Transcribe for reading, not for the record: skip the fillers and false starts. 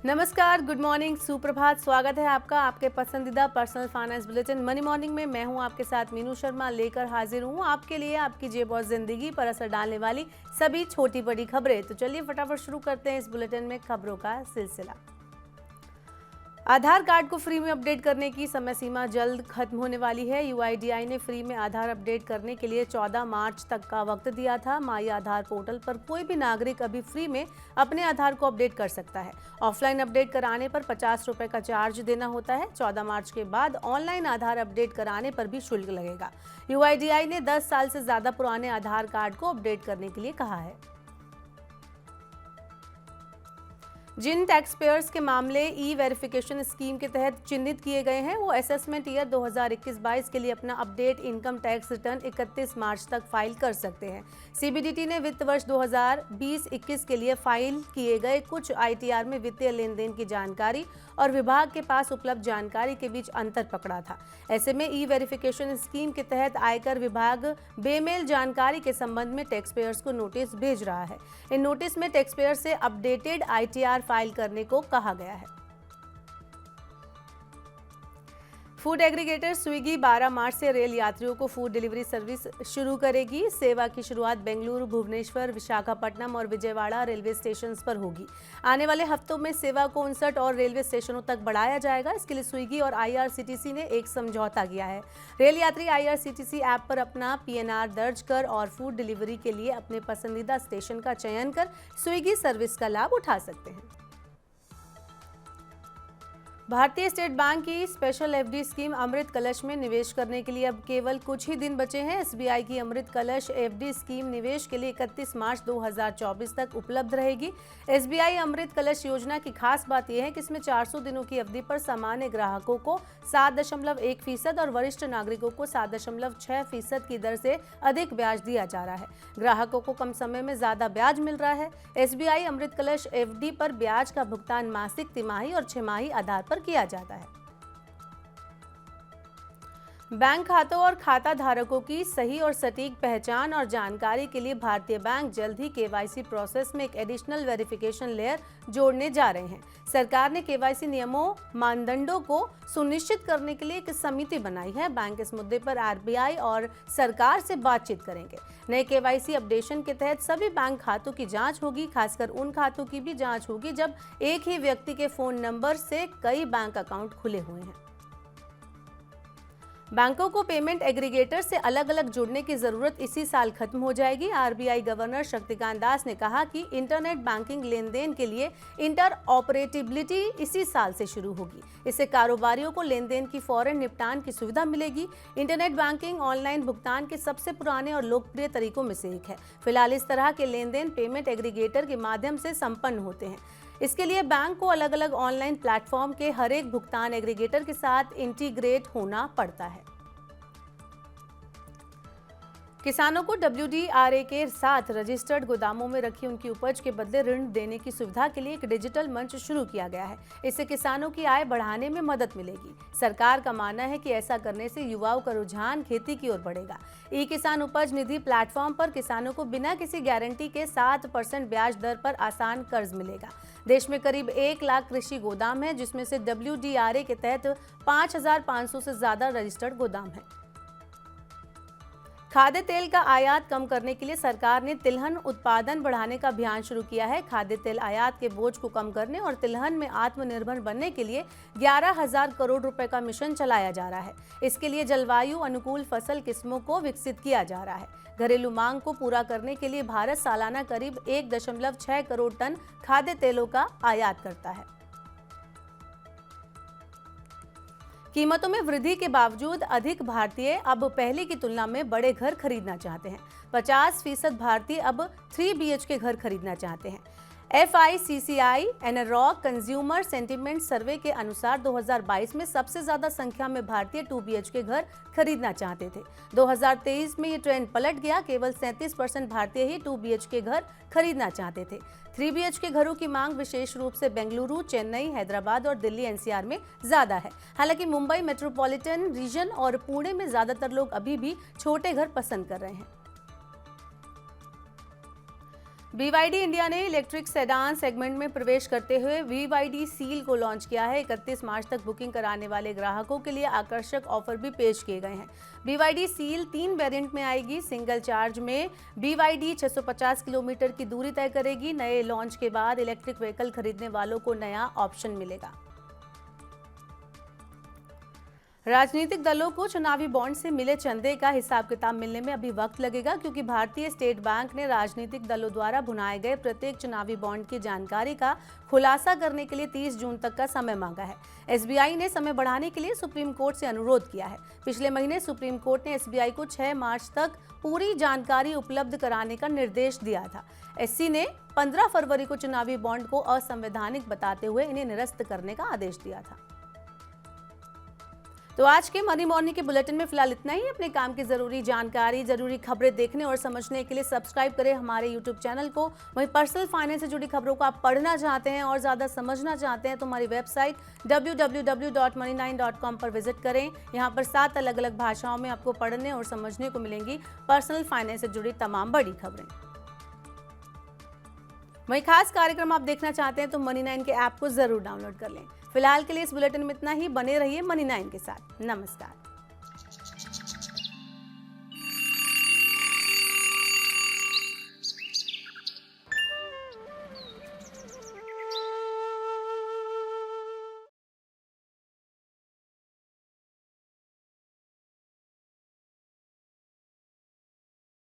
नमस्कार, good morning, सुप्रभात। स्वागत है आपका आपके पसंदीदा personal finance bulletin money morning में। मैं हूं आपके साथ मीनू शर्मा, लेकर हाजिर हूं आपके लिए आपकी जेब और जिंदगी पर असर डालने वाली सभी छोटी बड़ी खबरें। तो चलिए फटाफट शुरू करते हैं इस बुलेटिन में खबरों का सिलसिला। आधार कार्ड को फ्री में अपडेट करने की समय सीमा जल्द खत्म होने वाली है। यूआईडीआई ने फ्री में आधार अपडेट करने के लिए 14 मार्च तक का वक्त दिया था। माई आधार पोर्टल पर कोई भी नागरिक अभी फ्री में अपने आधार को अपडेट कर सकता है। ऑफलाइन अपडेट कराने पर 50 रुपए का चार्ज देना होता है। 14 मार्च के बाद ऑनलाइन आधार अपडेट कराने पर भी शुल्क लगेगा। यूआईडीआई ने 10 साल से ज्यादा पुराने आधार कार्ड को अपडेट करने के लिए कहा है। जिन टैक्स पेयर्स के मामले ई वेरिफिकेशन स्कीम के तहत चिन्हित किए गए हैं, वो असेसमेंट ईयर 2021-22 के लिए अपना अपडेट इनकम टैक्स रिटर्न 31 मार्च तक फाइल कर सकते हैं। सीबीडीटी ने वित्त वर्ष 2020-21 के लिए फाइल किए गए कुछ आईटीआर में वित्तीय लेन देन की जानकारी और विभाग के पास उपलब्ध जानकारी के बीच अंतर पकड़ा था। ऐसे में ई वेरिफिकेशन स्कीम के तहत आयकर विभाग बेमेल जानकारी के संबंध में टैक्स पेयर्स को नोटिस भेज रहा है। इन नोटिस में टैक्स पेयर से अपडेटेड आईटीआर फाइल करने को कहा गया है। फूड एग्रीगेटर स्विगी 12 मार्च से रेल यात्रियों को फूड डिलीवरी सर्विस शुरू करेगी। सेवा की शुरुआत बेंगलुरु, भुवनेश्वर, विशाखापट्टनम और विजयवाड़ा रेलवे स्टेशन पर होगी। आने वाले हफ्तों में सेवा को 59 और रेलवे स्टेशनों तक बढ़ाया जाएगा। इसके लिए स्विगी और आईआरसीटीसी ने एक समझौता किया है। रेल यात्री आईआरसीटीसी ऐप पर अपना पीएनआर दर्ज कर और फूड डिलीवरी के लिए अपने पसंदीदा स्टेशन का चयन कर स्विगी सर्विस का लाभ उठा सकते हैं। भारतीय स्टेट बैंक की स्पेशल एफडी स्कीम अमृत कलश में निवेश करने के लिए अब केवल कुछ ही दिन बचे हैं। एसबीआई की अमृत कलश एफडी स्कीम निवेश के लिए 31 मार्च 2024 तक उपलब्ध रहेगी। एसबीआई अमृत कलश योजना की खास बात यह है कि इसमें 400 दिनों की अवधि पर सामान्य ग्राहकों को 7.1% और वरिष्ठ नागरिकों को 7.6% की दर से अधिक ब्याज दिया जा रहा है। ग्राहकों को कम समय में ज्यादा ब्याज मिल रहा है। एसबीआई अमृत कलश एफडी पर ब्याज का भुगतान मासिक, तिमाही और छमाही आधार पर किया जाता है। बैंक खातों और खाता धारकों की सही और सटीक पहचान और जानकारी के लिए भारतीय बैंक जल्द ही केवाईसी प्रोसेस में एक एडिशनल वेरिफिकेशन लेयर जोड़ने जा रहे हैं। सरकार ने केवाईसी नियमों, मानदंडों को सुनिश्चित करने के लिए एक समिति बनाई है। बैंक इस मुद्दे पर आरबीआई और सरकार से बातचीत करेंगे। नए केवाईसी अपडेशन के तहत सभी बैंक खातों की जांच होगी। खासकर उन खातों की भी जांच होगी जब एक ही व्यक्ति के फोन नंबर से कई बैंक अकाउंट खुले हुए हैं। बैंकों को पेमेंट एग्रीगेटर से अलग अलग जुड़ने की जरूरत इसी साल खत्म हो जाएगी। आरबीआई गवर्नर शक्तिकांत दास ने कहा कि इंटरनेट बैंकिंग लेन देन के लिए इंटर ऑपरेटिबिलिटी इसी साल से शुरू होगी। इससे कारोबारियों को लेन देन की फौरन निपटान की सुविधा मिलेगी। इंटरनेट बैंकिंग ऑनलाइन भुगतान के सबसे पुराने और लोकप्रिय तरीकों में से एक है। फिलहाल इस तरह के लेन देन पेमेंट एग्रीगेटर के माध्यम से संपन्न होते हैं। इसके लिए बैंक को अलग अलग ऑनलाइन प्लेटफॉर्म के हर एक भुगतान एग्रीगेटर के साथ इंटीग्रेट होना पड़ता है। किसानों को डब्ल्यूडीआरए के साथ रजिस्टर्ड गोदामों में रखी उनकी उपज के बदले ऋण देने की सुविधा के लिए एक डिजिटल मंच शुरू किया गया है। इससे किसानों की आय बढ़ाने में मदद मिलेगी। सरकार का मानना है कि ऐसा करने से युवाओं का रुझान खेती की ओर बढ़ेगा। ई किसान उपज निधि प्लेटफॉर्म पर किसानों को बिना किसी गारंटी के 7% ब्याज दर पर आसान कर्ज मिलेगा। देश में करीब 1 लाख कृषि गोदाम है, जिसमें से डब्ल्यूडीआरए के तहत 5,500 से ज्यादा रजिस्टर्ड गोदाम है। खाद्य तेल का आयात कम करने के लिए सरकार ने तिलहन उत्पादन बढ़ाने का अभियान शुरू किया है। खाद्य तेल आयात के बोझ को कम करने और तिलहन में आत्मनिर्भर बनने के लिए 11,000 करोड़ रुपए का मिशन चलाया जा रहा है। इसके लिए जलवायु अनुकूल फसल किस्मों को विकसित किया जा रहा है। घरेलू मांग को पूरा करने के लिए भारत सालाना करीब 1.6 करोड़ टन खाद्य तेलों का आयात करता है। कीमतों में वृद्धि के बावजूद अधिक भारतीय अब पहले की तुलना में बड़े घर खरीदना चाहते हैं। 50% भारतीय अब 3 BHK घर खरीदना चाहते हैं। FICCI एनरॉक कंज्यूमर सेंटिमेंट सर्वे के अनुसार 2022 में सबसे ज्यादा संख्या में भारतीय 2 BHK घर खरीदना चाहते थे। 2023 में ये ट्रेंड पलट गया। केवल 37% भारतीय ही 2 BHK घर खरीदना चाहते थे। 3 BHK घरों की मांग विशेष रूप से बेंगलुरु, चेन्नई, हैदराबाद और दिल्ली NCR में ज्यादा है। हालांकि मुंबई मेट्रोपॉलिटन रीजन और पुणे में ज्यादातर लोग अभी भी छोटे घर पसंद कर रहे हैं। BYD इंडिया ने इलेक्ट्रिक सेडान सेगमेंट में प्रवेश करते हुए BYD सील को लॉन्च किया है। 31 मार्च तक बुकिंग कराने वाले ग्राहकों के लिए आकर्षक ऑफर भी पेश किए गए हैं। BYD सील 3 वेरिएंट में आएगी। सिंगल चार्ज में BYD 650 किलोमीटर की दूरी तय करेगी। नए लॉन्च के बाद इलेक्ट्रिक व्हीकल खरीदने वालों को नया ऑप्शन मिलेगा। राजनीतिक दलों को चुनावी बॉन्ड से मिले चंदे का हिसाब किताब मिलने में अभी वक्त लगेगा, क्योंकि भारतीय स्टेट बैंक ने राजनीतिक दलों द्वारा भुनाए गए प्रत्येक चुनावी बॉन्ड की जानकारी का खुलासा करने के लिए 30 जून तक का समय मांगा है। SBI ने समय बढ़ाने के लिए सुप्रीम कोर्ट से अनुरोध किया है। पिछले महीने सुप्रीम कोर्ट ने SBI को 6 मार्च तक पूरी जानकारी उपलब्ध कराने का निर्देश दिया था। SC ने 15 फरवरी को चुनावी बॉन्ड को असंवैधानिक बताते हुए इन्हें निरस्त करने का आदेश दिया था। तो आज के मनी मॉर्निंग के बुलेटिन में फिलहाल इतना ही। अपने काम की जरूरी जानकारी, जरूरी खबरें देखने और समझने के लिए सब्सक्राइब करें हमारे YouTube चैनल को। वहीं पर्सनल फाइनेंस से जुड़ी खबरों को आप पढ़ना चाहते हैं और ज़्यादा समझना चाहते हैं तो हमारी वेबसाइट www.money9.com पर विजिट करें। यहाँ पर 7 अलग अलग भाषाओं में आपको पढ़ने और समझने को मिलेंगी पर्सनल फाइनेंस से जुड़ी तमाम बड़ी खबरें। वहीं खास कार्यक्रम आप देखना चाहते हैं तो Money9 के ऐप को जरूर डाउनलोड कर लें। फिलहाल के लिए इस बुलेटिन में इतना ही। बने रहिए Money9 के साथ। नमस्कार।